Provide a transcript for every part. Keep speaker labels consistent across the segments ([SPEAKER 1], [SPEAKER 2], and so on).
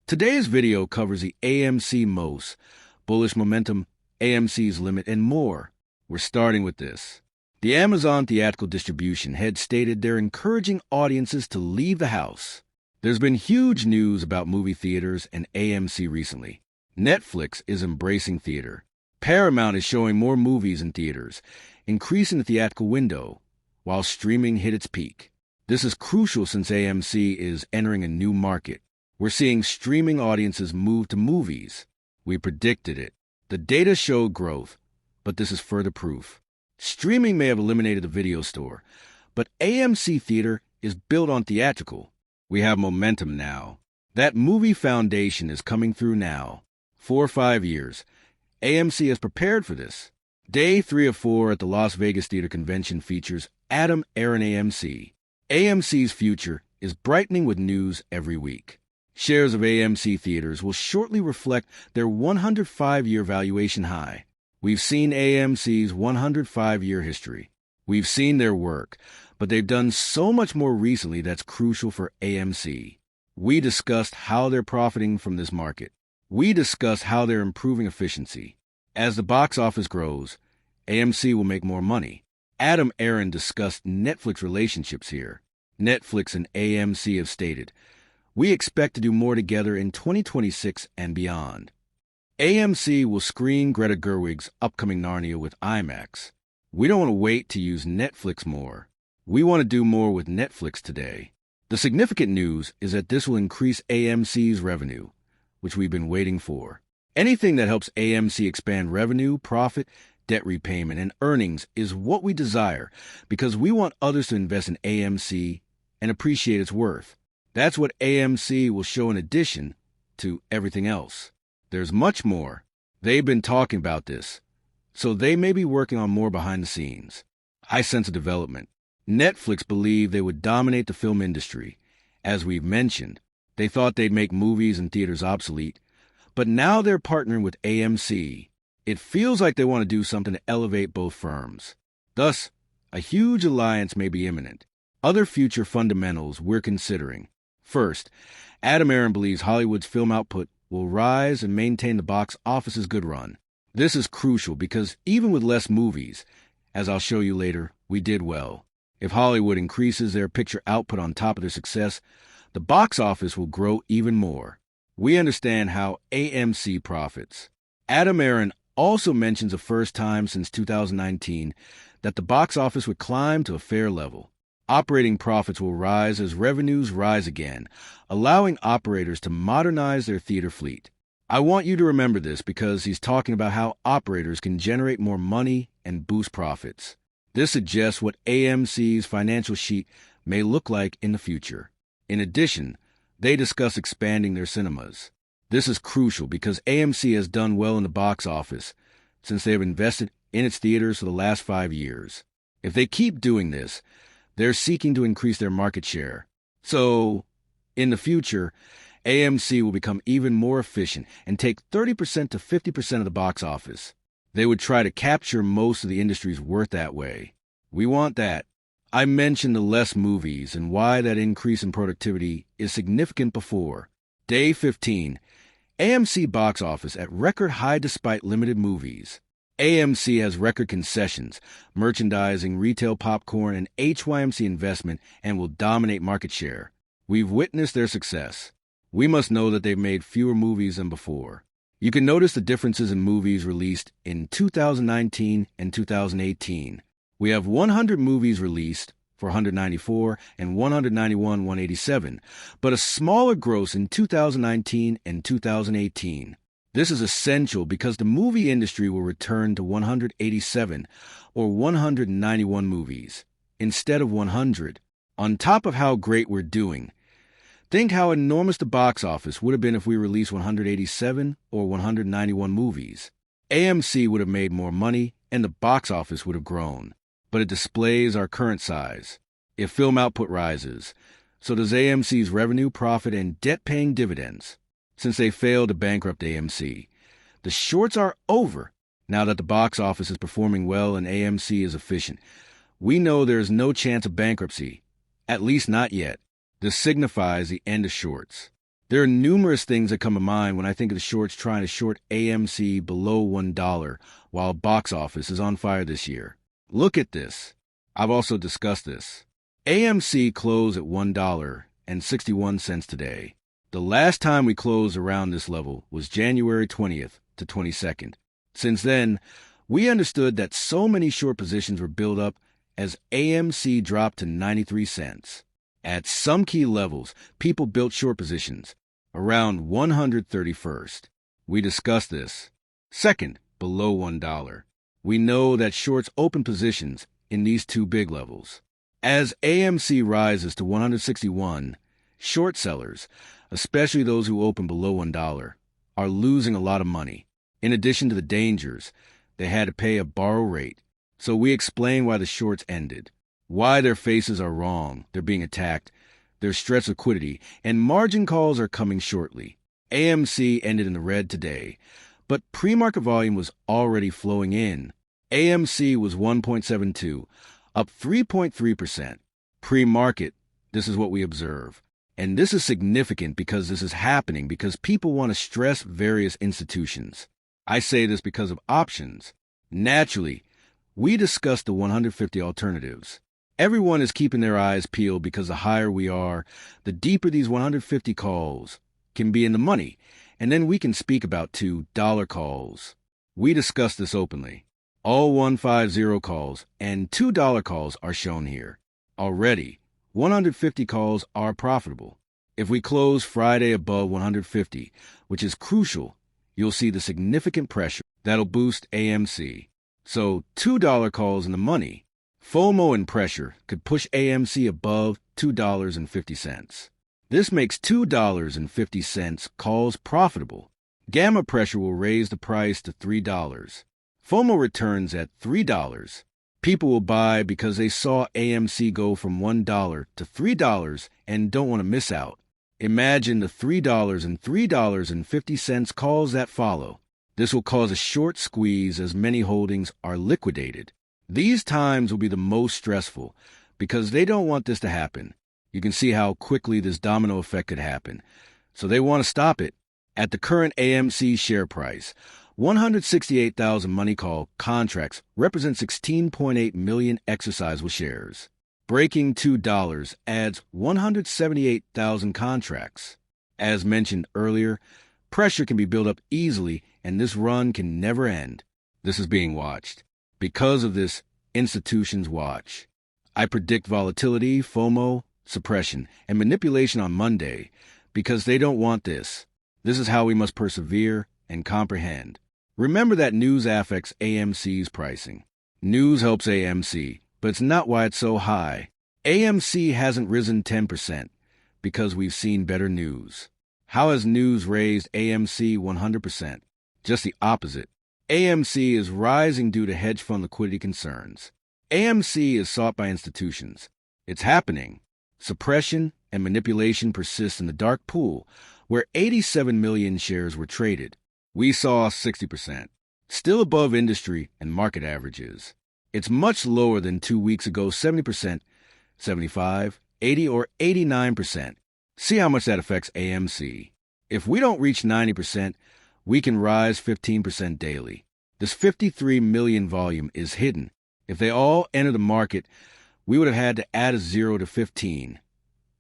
[SPEAKER 1] Today's video covers the AMC MOS, bullish momentum, AMC's limit, and more. We're starting with this. The Amazon theatrical distribution head stated they're encouraging audiences to leave the house. There's been huge news about movie theaters and AMC recently. Netflix is embracing theater. Paramount is showing more movies in theaters, increasing the theatrical window, while streaming hit its peak. This is crucial since AMC is entering a new market. We're seeing streaming audiences move to movies. We predicted it. The data showed growth, but this is further proof. Streaming may have eliminated the video store, but AMC theater is built on theatrical. We have momentum now. That movie foundation is coming through now. 4 or 5 years. AMC is prepared for this. Day 3 of 4 at the Las Vegas Theater Convention features Adam Aron AMC. AMC's future is brightening with news every week. Shares of AMC theaters will shortly reflect their 105-year valuation high. We've seen AMC's 105-year history. We've seen their work, but they've done so much more recently that's crucial for AMC. We discussed how they're profiting from this market. We discussed how they're improving efficiency. As the box office grows, AMC will make more money. Adam Aron discussed Netflix relationships here. Netflix and AMC have stated, "We expect to do more together in 2026 and beyond." AMC will screen Greta Gerwig's upcoming Narnia with IMAX. We don't want to wait to use Netflix more. We want to do more with Netflix today. The significant news is that this will increase AMC's revenue, which we've been waiting for. Anything that helps AMC expand revenue, profit, debt repayment, and earnings is what we desire because we want others to invest in AMC and appreciate its worth. That's what AMC will show in addition to everything else. There's much more. They've been talking about this, so they may be working on more behind the scenes. I sense a development. Netflix believed they would dominate the film industry. As we've mentioned, they thought they'd make movies and theaters obsolete, but now they're partnering with AMC. It feels like they want to do something to elevate both firms. Thus, a huge alliance may be imminent. Other future fundamentals we're considering. First, Adam Aron believes Hollywood's film output will rise and maintain the box office's good run. This is crucial because even with less movies, as I'll show you later, we did well. If Hollywood increases their picture output on top of their success, the box office will grow even more. We understand how AMC profits. Adam Aron also mentions the first time since 2019 that the box office would climb to a fair level. Operating profits will rise as revenues rise again, allowing operators to modernize their theater fleet. I want you to remember this because he's talking about how operators can generate more money and boost profits. This suggests what AMC's financial sheet may look like in the future. In addition, they discuss expanding their cinemas. This is crucial because AMC has done well in the box office since they have invested in its theaters for the last 5 years. If they keep doing this, they're seeking to increase their market share. So, in the future, AMC will become even more efficient and take 30% to 50% of the box office. They would try to capture most of the industry's worth that way. We want that. I mentioned the less movies and why that increase in productivity is significant before. Day 15, AMC box office at record high despite limited movies. AMC has record concessions, merchandising, retail popcorn, and HYMC investment and will dominate market share. We've witnessed their success. We must know that they've made fewer movies than before. You can notice the differences in movies released in 2019 and 2018. We have 100 movies released for 194 and 187, but a smaller gross in 2019 and 2018. This is essential because the movie industry will return to 187 or 191 movies instead of 100. On top of how great we're doing, think how enormous the box office would have been if we released 187 or 191 movies. AMC would have made more money and the box office would have grown. But it displays our current size. If film output rises, so does AMC's revenue, profit, and debt-paying dividends. Since they failed to bankrupt AMC, the shorts are over. Now that the box office is performing well and AMC is efficient, we know there is no chance of bankruptcy, at least not yet. This signifies the end of shorts. There are numerous things that come to mind when I think of the shorts trying to short AMC below $1 while box office is on fire this year. Look at this. I've also discussed this. AMC closed at $1.61 today. The last time we closed around this level was January 20th to 22nd. Since then, we understood that so many short positions were built up as AMC dropped to 93 cents. At some key levels, people built short positions around 131st. We discussed this. Second, below $1. We know that shorts open positions in these two big levels. As AMC rises to 161, short sellers, especially those who open below $1, are losing a lot of money. In addition to the dangers, they had to pay a borrow rate. So we explain why the shorts ended, why their faces are wrong, they're being attacked, there's stretched liquidity, and margin calls are coming shortly. AMC ended in the red today, but pre-market volume was already flowing in. AMC was 1.72, up 3.3%. Pre-market, this is what we observe. And this is significant because this is happening because people want to stress various institutions. I say this because of options. Naturally, we discussed the 150 alternatives. Everyone is keeping their eyes peeled because the higher we are, the deeper these 150 calls can be in the money, and then we can speak about $2 calls. We discussed this openly. All 150 calls and $2 calls are shown here. Already, 150 calls are profitable. If we close Friday above 150, which is crucial, you'll see the significant pressure that'll boost AMC. So $2 calls in the money. FOMO and pressure could push AMC above $2.50. This makes $2.50 calls profitable. Gamma pressure will raise the price to $3. FOMO returns at $3. People will buy because they saw AMC go from $1 to $3 and don't want to miss out. Imagine the $3 and $3.50 calls that follow. This will cause a short squeeze as many holdings are liquidated. These times will be the most stressful because they don't want this to happen. You can see how quickly this domino effect could happen. So they want to stop it. At the current AMC share price, 168,000 money call contracts represent 16.8 million exercisable shares. Breaking $2 adds 178,000 contracts. As mentioned earlier, pressure can be built up easily and this run can never end. This is being watched. Because of this, institutions watch. I predict volatility, FOMO, suppression, and manipulation on Monday because they don't want this. This is how we must persevere and comprehend. Remember that news affects AMC's pricing. News helps AMC, but it's not why it's so high. AMC hasn't risen 10% because we've seen better news. How has news raised AMC 100%? Just the opposite. AMC is rising due to hedge fund liquidity concerns. AMC is sought by institutions. It's happening. Suppression and manipulation persist in the dark pool, where 87 million shares were traded. We saw 60%, still above industry and market averages. It's much lower than 2 weeks ago, 70%, 75, 80, or 89%. See how much that affects AMC. If we don't reach 90%, we can rise 15% daily. This 53 million volume is hidden. If they all enter the market, we would have had to add a 0 to 15,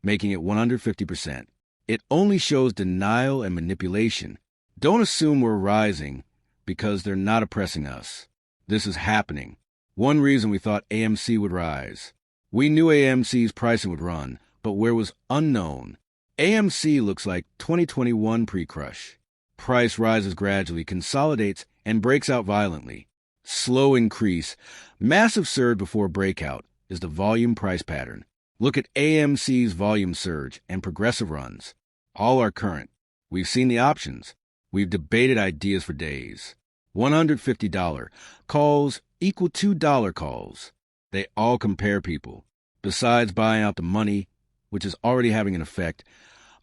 [SPEAKER 1] making it 150%. It only shows denial and manipulation. Don't assume we're rising because they're not oppressing us. This is happening. One reason we thought AMC would rise. We knew AMC's pricing would run, but where was unknown. AMC looks like 2021 pre-crush. Price rises gradually, consolidates, and breaks out violently. Slow increase, massive surge before breakout is the volume price pattern. Look at AMC's volume surge and progressive runs. All are current. We've seen the options. We've debated ideas for days. $150 calls equal $2 calls. They all compare people. Besides buying out the money, which is already having an effect,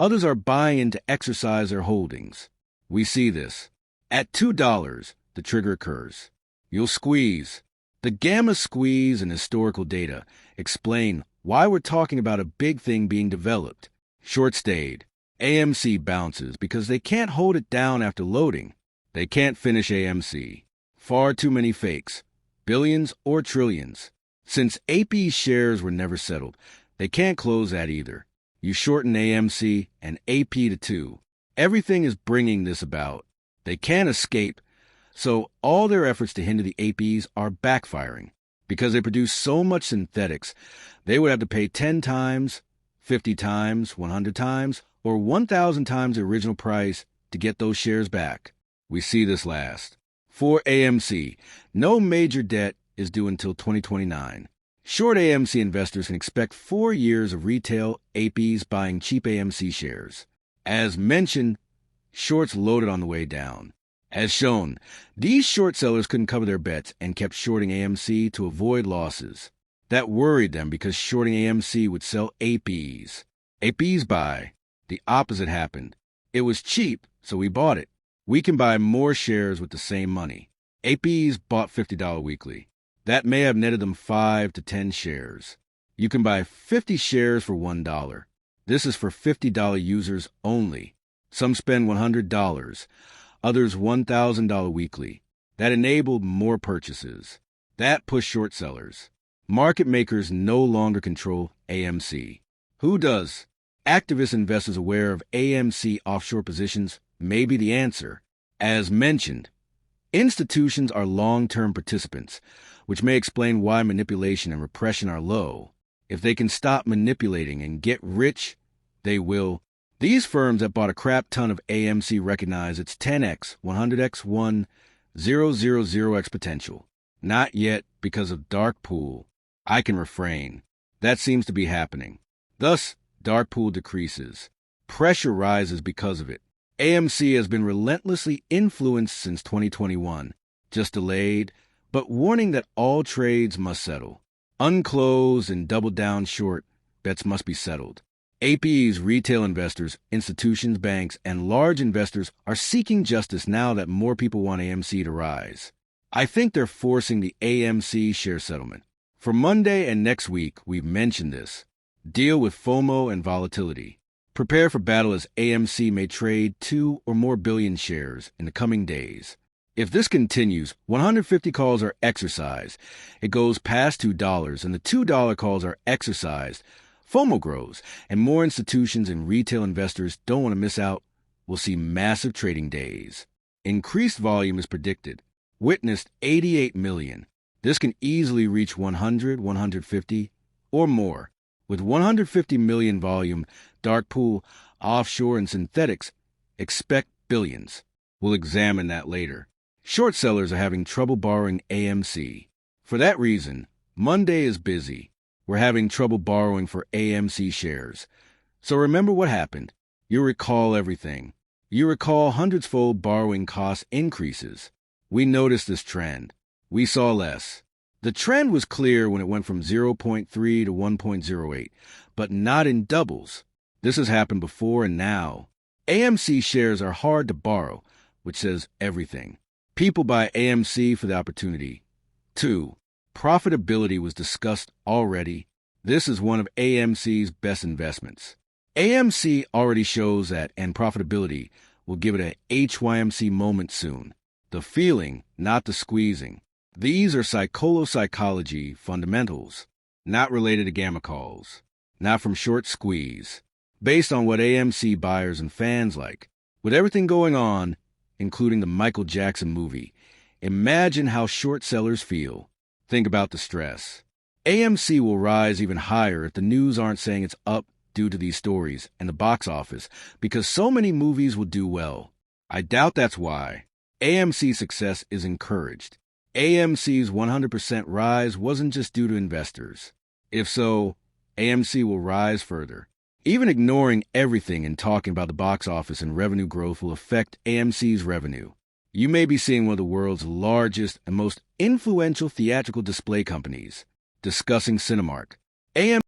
[SPEAKER 1] others are buying in to exercise their holdings. We see this. At $2, the trigger occurs. You'll squeeze. The gamma squeeze and historical data explain why we're talking about a big thing being developed. Short stayed. AMC bounces because they can't hold it down after loading. They can't finish AMC. Far too many fakes, billions or trillions. Since AP shares were never settled, they can't close that either. You shorten AMC and AP to 2. Everything is bringing this about. They can't escape, so all their efforts to hinder the APs are backfiring. Because they produce so much synthetics, they would have to pay 10 times, 50 times, 100 times, or 1,000 times the original price to get those shares back. We see this last. For AMC, no major debt is due until 2029. Short AMC investors can expect 4 years of retail APs buying cheap AMC shares. As mentioned, shorts loaded on the way down. As shown, these short sellers couldn't cover their bets and kept shorting AMC to avoid losses. That worried them because shorting AMC would sell APs. APs buy. The opposite happened. It was cheap, so we bought it. We can buy more shares with the same money. APs bought $50 weekly. That may have netted them 5 to 10 shares. You can buy 50 shares for $1. This is for $50 users only. Some spend $100, others $1,000 weekly. That enabled more purchases. That pushed short sellers. Market makers no longer control AMC. Who does? Activist investors aware of AMC offshore positions may be the answer. As mentioned, institutions are long-term participants, which may explain why manipulation and repression are low. If they can stop manipulating and get rich, they will. These firms that bought a crap ton of AMC recognize its 10x, 100x, 1,000x potential. Not yet because of dark pool. I can refrain. That seems to be happening. Thus, dark pool decreases. Pressure rises because of it. AMC has been relentlessly influenced since 2021, just delayed, but warning that all trades must settle. Unclosed and double down short bets must be settled. APs, retail investors, institutions, banks, and large investors are seeking justice now that more people want AMC to rise. I think they're forcing the AMC share settlement. For Monday and next week, we've mentioned this. Deal with FOMO and volatility. Prepare for battle as AMC may trade 2 or more billion shares in the coming days. If this continues, 150 calls are exercised. It goes past $2, and the $2 calls are exercised. FOMO grows, and more institutions and retail investors don't want to miss out. We'll see massive trading days. Increased volume is predicted. Witnessed 88 million. This can easily reach 100, 150, or more. With 150 million volume, dark pool, offshore, and synthetics, expect billions. We'll examine that later. Short sellers are having trouble borrowing AMC. For that reason, Monday is busy. We're having trouble borrowing for AMC shares. So remember what happened. You recall everything. You recall hundreds-fold borrowing cost increases. We noticed this trend. We saw less. The trend was clear when it went from 0.3 to 1.08, but not in doubles. This has happened before and now. AMC shares are hard to borrow, which says everything. People buy AMC for the opportunity. 2. Profitability was discussed already. This is one of AMC's best investments. AMC already shows that, and profitability will give it a HYMC moment soon. The feeling, not the squeezing. These are psychology fundamentals, not related to gamma calls, not from short squeeze, based on what AMC buyers and fans like. With everything going on, including the Michael Jackson movie, imagine how short sellers feel. Think about the stress. AMC will rise even higher if the news aren't saying it's up due to these stories and the box office, because so many movies will do well. I doubt that's why. AMC's success is encouraged. AMC's 100% rise wasn't just due to investors. If so, AMC will rise further. Even ignoring everything and talking about the box office and revenue growth will affect AMC's revenue. You may be seeing one of the world's largest and most influential theatrical display companies discussing Cinemark. AMC